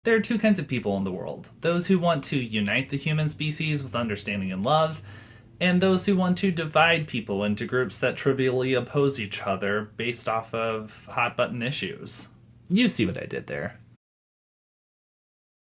There are two kinds of people in the world: those who want to unite the human species with understanding and love, and those who want to divide people into groups that trivially oppose each other based off of hot button issues. You see what I did there.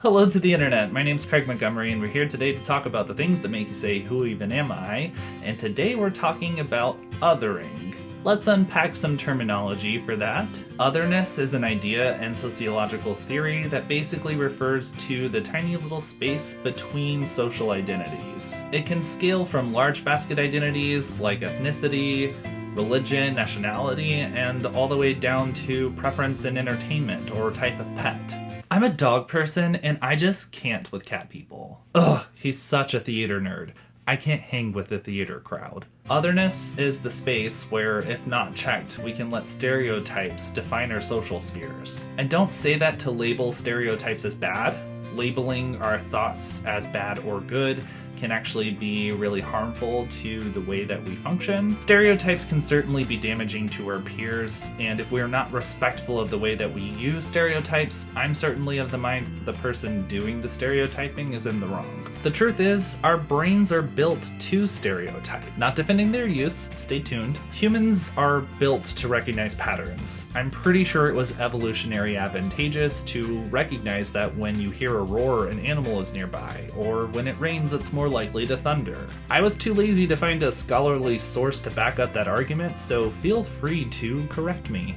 Hello to the internet, my name's Craig Montgomery, and we're here today to talk about the things that make you say, who even am I? And today we're talking about othering. Let's unpack some terminology for that. Otherness is an idea and sociological theory that basically refers to the tiny little space between social identities. It can scale from large basket identities like ethnicity, religion, nationality, and all the way down to preference in entertainment or type of pet. I'm a dog person and I just can't with cat people. Ugh, he's such a theater nerd. I can't hang with the theater crowd. Otherness is the space where, if not checked, we can let stereotypes define our social spheres. I don't say that to label stereotypes as bad. Labeling our thoughts as bad or good can actually be really harmful to the way that we function. Stereotypes can certainly be damaging to our peers, and if we're not respectful of the way that we use stereotypes, I'm certainly of the mind that the person doing the stereotyping is in the wrong. The truth is, our brains are built to stereotype. Not defending their use, stay tuned. Humans are built to recognize patterns. I'm pretty sure it was evolutionary advantageous to recognize that when you hear a roar, an animal is nearby, or when it rains, it's more likely to thunder. I was too lazy to find a scholarly source to back up that argument, so feel free to correct me.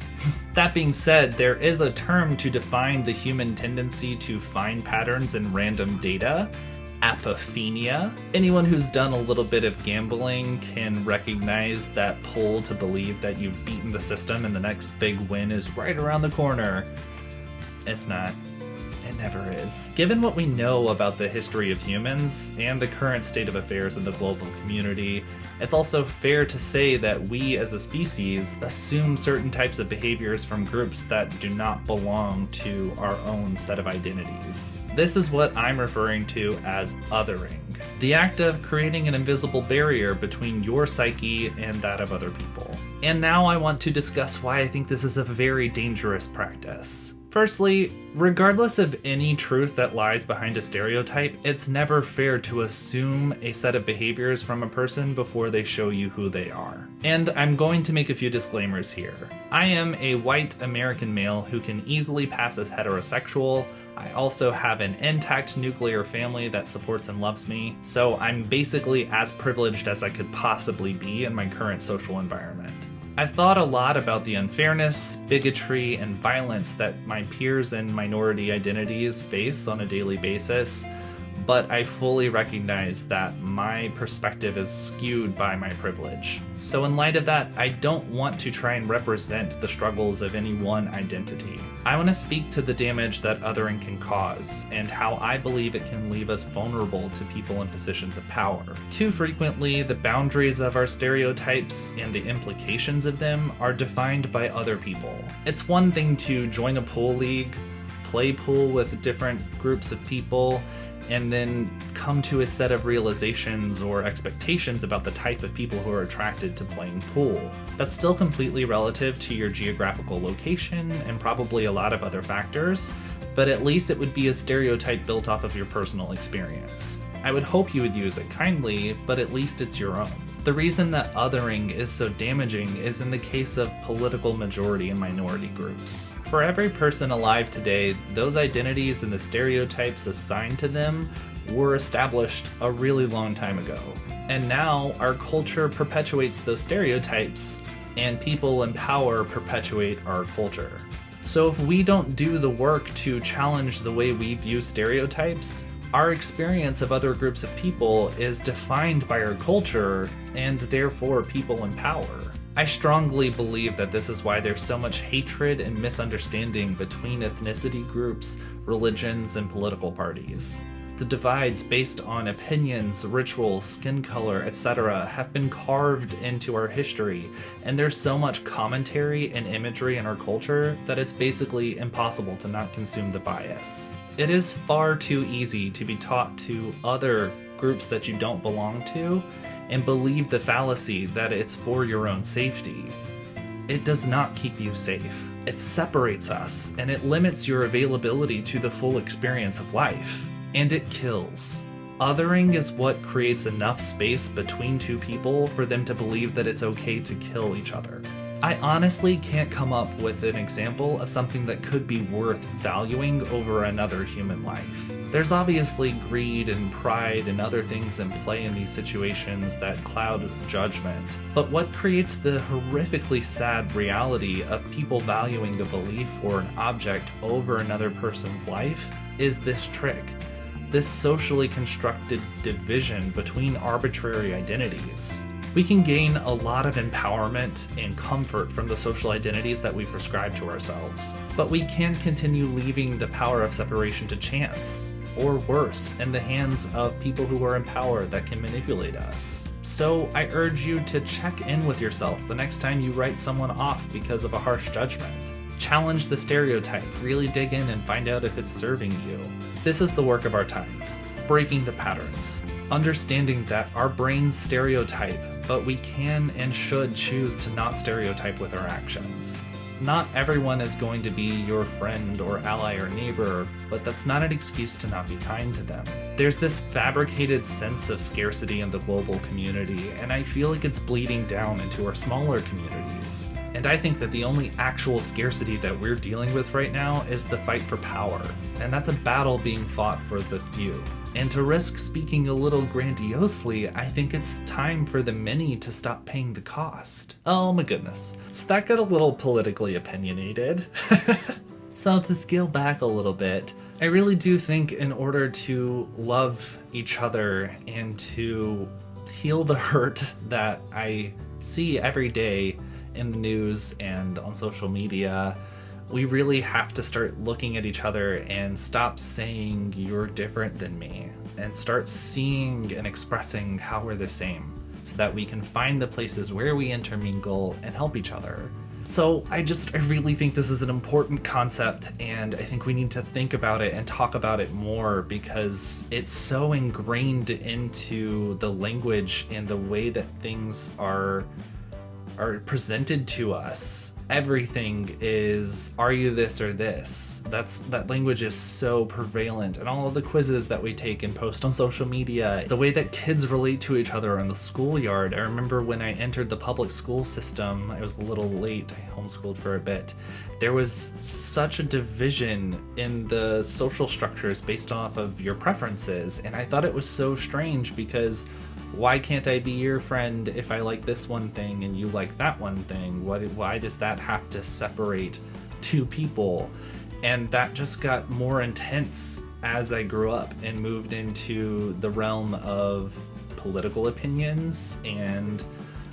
That being said, there is a term to define the human tendency to find patterns in random data: apophenia. Anyone who's done a little bit of gambling can recognize that pull to believe that you've beaten the system and the next big win is right around the corner. It's not. It never is. Given what we know about the history of humans and the current state of affairs in the global community, it's also fair to say that we as a species assume certain types of behaviors from groups that do not belong to our own set of identities. This is what I'm referring to as othering, the act of creating an invisible barrier between your psyche and that of other people. And now I want to discuss why I think this is a very dangerous practice. Firstly, regardless of any truth that lies behind a stereotype, it's never fair to assume a set of behaviors from a person before they show you who they are. And I'm going to make a few disclaimers here. I am a white American male who can easily pass as heterosexual. I also have an intact nuclear family that supports and loves me, so I'm basically as privileged as I could possibly be in my current social environment. I've thought a lot about the unfairness, bigotry, and violence that my peers and minority identities face on a daily basis, but I fully recognize that my perspective is skewed by my privilege. So in light of that, I don't want to try and represent the struggles of any one identity. I want to speak to the damage that othering can cause, and how I believe it can leave us vulnerable to people in positions of power. Too frequently, the boundaries of our stereotypes and the implications of them are defined by other people. It's one thing to join a pool league, play pool with different groups of people, and then come to a set of realizations or expectations about the type of people who are attracted to playing pool. That's still completely relative to your geographical location and probably a lot of other factors, but at least it would be a stereotype built off of your personal experience. I would hope you would use it kindly, but at least it's your own. The reason that othering is so damaging is in the case of political majority and minority groups. For every person alive today, those identities and the stereotypes assigned to them were established a really long time ago. And now our culture perpetuates those stereotypes, and people in power perpetuate our culture. So if we don't do the work to challenge the way we view stereotypes, our experience of other groups of people is defined by our culture and therefore people in power. I strongly believe that this is why there's so much hatred and misunderstanding between ethnicity groups, religions, and political parties. The divides based on opinions, rituals, skin color, etc. have been carved into our history, and there's so much commentary and imagery in our culture that it's basically impossible to not consume the bias. It is far too easy to be taught to other groups that you don't belong to and believe the fallacy that it's for your own safety. It does not keep you safe. It separates us, and it limits your availability to the full experience of life. And it kills. Othering is what creates enough space between two people for them to believe that it's okay to kill each other. I honestly can't come up with an example of something that could be worth valuing over another human life. There's obviously greed and pride and other things in play in these situations that cloud judgment, but what creates the horrifically sad reality of people valuing a belief or an object over another person's life is this trick. This socially constructed division between arbitrary identities. We can gain a lot of empowerment and comfort from the social identities that we prescribe to ourselves, but we can continue leaving the power of separation to chance, or worse, in the hands of people who are in power that can manipulate us. So I urge you to check in with yourself the next time you write someone off because of a harsh judgment. Challenge the stereotype, really dig in and find out if it's serving you. This is the work of our time. Breaking the patterns. Understanding that our brains stereotype, but we can and should choose to not stereotype with our actions. Not everyone is going to be your friend or ally or neighbor, but that's not an excuse to not be kind to them. There's this fabricated sense of scarcity in the global community, and I feel like it's bleeding down into our smaller communities. And I think that the only actual scarcity that we're dealing with right now is the fight for power, and that's a battle being fought for the few. And to risk speaking a little grandiosely, I think it's time for the many to stop paying the cost. Oh my goodness. So that got a little politically opinionated. So to scale back a little bit, I really do think in order to love each other and to heal the hurt that I see every day in the news and on social media, we really have to start looking at each other and stop saying you're different than me and start seeing and expressing how we're the same so that we can find the places where we intermingle and help each other. So I really think this is an important concept, and I think we need to think about it and talk about it more because it's so ingrained into the language and the way that things are presented to us. Everything is, are you this or this? That language is so prevalent, and all of the quizzes that we take and post on social media, the way that kids relate to each other in the schoolyard. I remember when I entered the public school system, I was a little late, I homeschooled for a bit. There was such a division in the social structures based off of your preferences, and I thought it was so strange because why can't I be your friend if I like this one thing and you like that one thing? Why does that have to separate two people? And that just got more intense as I grew up and moved into the realm of political opinions and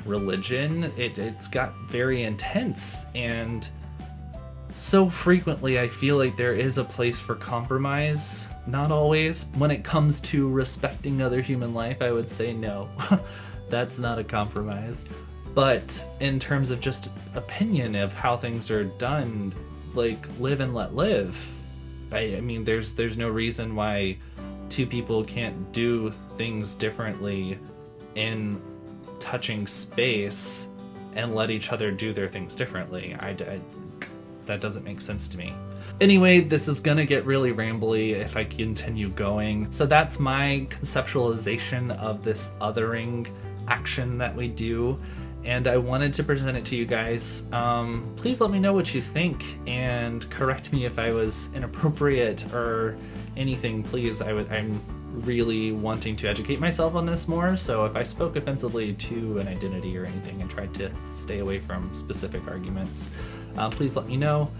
religion. It's got very intense, and so frequently I feel like there is a place for compromise. Not always. When it comes to respecting other human life, I would say no. That's not a compromise. But in terms of just opinion of how things are done, like live and let live. I mean, there's no reason why two people can't do things differently in touching space and let each other do their things differently. That doesn't make sense to me. Anyway, this is gonna get really rambly if I continue going. So that's my conceptualization of this othering action that we do, and I wanted to present it to you guys. Please let me know what you think and correct me if I was inappropriate or anything, please. I'm really wanting to educate myself on this more, so if I spoke offensively to an identity or anything and tried to stay away from specific arguments, please let me know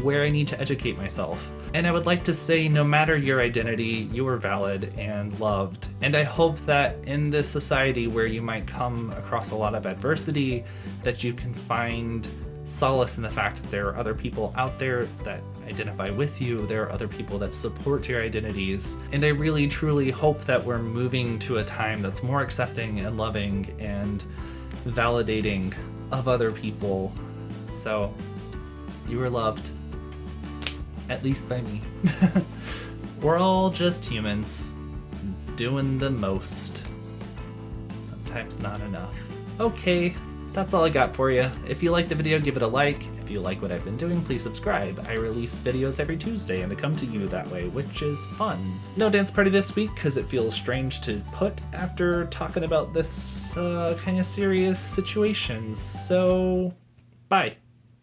where I need to educate myself. And I would like to say, no matter your identity, you are valid and loved. And I hope that in this society where you might come across a lot of adversity, that you can find solace in the fact that there are other people out there that identify with you, there are other people that support your identities, and I really truly hope that we're moving to a time that's more accepting and loving and validating of other people. So, you are loved, at least by me. We're all just humans, doing the most, sometimes not enough. Okay, that's all I got for you. If you like the video, give it a like. If you like what I've been doing, please subscribe. I release videos every Tuesday and they come to you that way, which is fun. No dance party this week because it feels strange to put after talking about this kind of serious situation. So, bye.